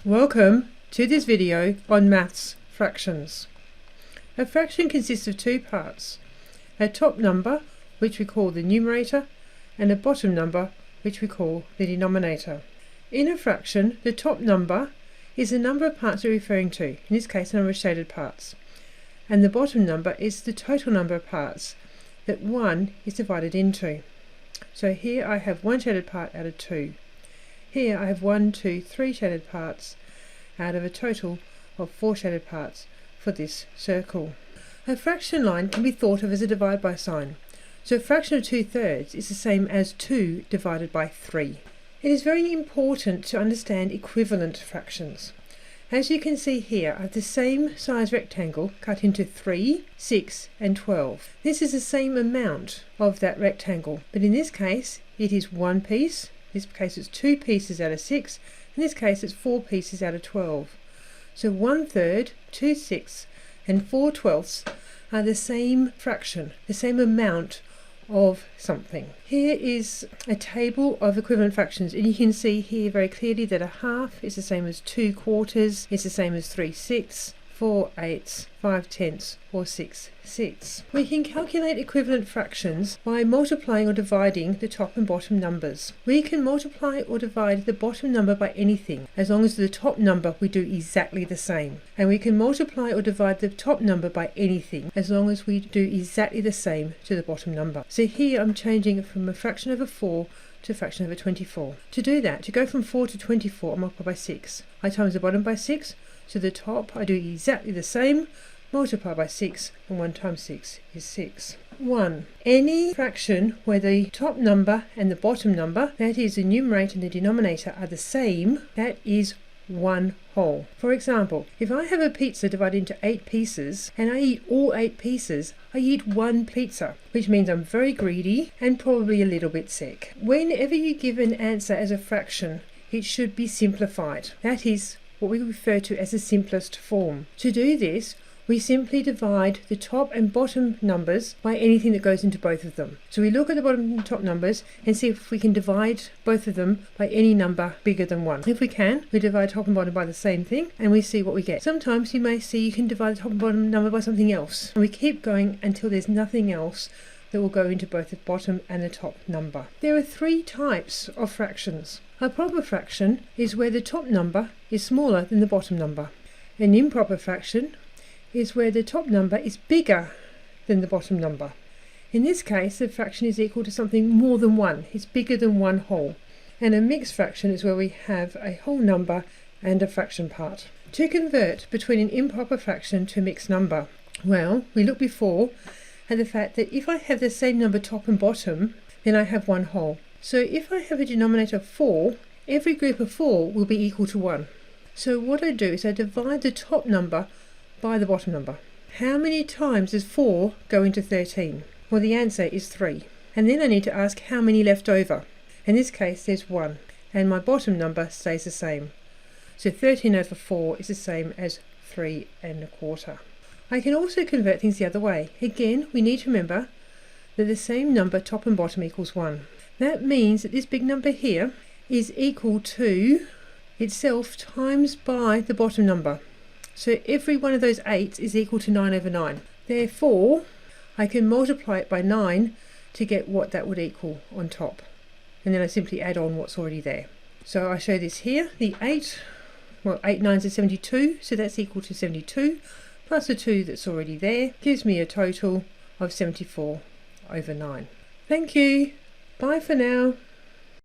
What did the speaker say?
Welcome to this video on maths fractions. A fraction consists of two parts, a top number which we call the numerator and a bottom number which we call the denominator. In a fraction, the top number is the number of parts we're referring to, in this case the number of shaded parts, and the bottom number is the total number of parts that 1 is divided into. So here I have one shaded part out of 2. Here I have 1, 2, 3 shaded parts out of a total of 4 shaded parts for this circle. A fraction line can be thought of as a divide by sign. So a fraction of 2/3 is the same as 2 divided by 3. It is very important to understand equivalent fractions. As you can see here, I have the same size rectangle cut into 3, 6 and 12. This is the same amount of that rectangle, but in this case it is one piece. In this case it's 2 pieces out of 6. In this case it's 4 pieces out of 12. So 1/3, 2 sixths and 4 twelfths are the same fraction, the same amount of something. Here is a table of equivalent fractions, and you can see here very clearly that a half is the same as 2 quarters, it's the same as 3 sixths, 4 eighths, 5 tenths or 6 sixths. We can calculate equivalent fractions by multiplying or dividing the top and bottom numbers. We can multiply or divide the bottom number by anything as long as the top number we do exactly the same, and we can multiply or divide the top number by anything as long as we do exactly the same to the bottom number. So here I'm changing it from a fraction over 4 to a fraction over 24. To do that, to go from 4 to 24, I multiply by 6. I times the bottom by 6. To the top I do exactly the same, multiply by 6, and 1 times 6 is 6. 1. Any fraction where the top number and the bottom number, that is the numerator and the denominator, are the same, that is one whole. For example, if I have a pizza divided into 8 pieces and I eat all 8 pieces, I eat one pizza, which means I'm very greedy and probably a little bit sick. Whenever you give an answer as a fraction, it should be simplified. That is what we refer to as the simplest form. To do this, we simply divide the top and bottom numbers by anything that goes into both of them. So we look at the bottom and top numbers and see if we can divide both of them by any number bigger than 1. If we can, we divide top and bottom by the same thing and we see what we get. Sometimes you may see you can divide the top and bottom number by something else. And we keep going until there's nothing else that will go into both the bottom and the top number. There are 3 types of fractions. A proper fraction is where the top number is smaller than the bottom number. An improper fraction is where the top number is bigger than the bottom number. In this case, the fraction is equal to something more than 1. It's bigger than one whole. And a mixed fraction is where we have a whole number and a fraction part. To convert between an improper fraction to a mixed number, well, we looked before at the fact that if I have the same number top and bottom, then I have one whole. So if I have a denominator of 4, every group of 4 will be equal to 1. So what I do is I divide the top number by the bottom number. How many times does 4 go into 13? Well, the answer is 3. And then I need to ask how many left over. In this case there's 1, and my bottom number stays the same. So 13 over 4 is the same as 3 1/4. I can also convert things the other way. Again, we need to remember that the same number top and bottom equals 1. That means that this big number here is equal to itself times by the bottom number. So every one of those 8s is equal to 9 over 9. Therefore, I can multiply it by 9 to get what that would equal on top. And then I simply add on what's already there. So I show this here. The 8 nines are 72, so that's equal to 72, plus the 2 that's already there, gives me a total of 74 over 9. Thank you. Bye for now.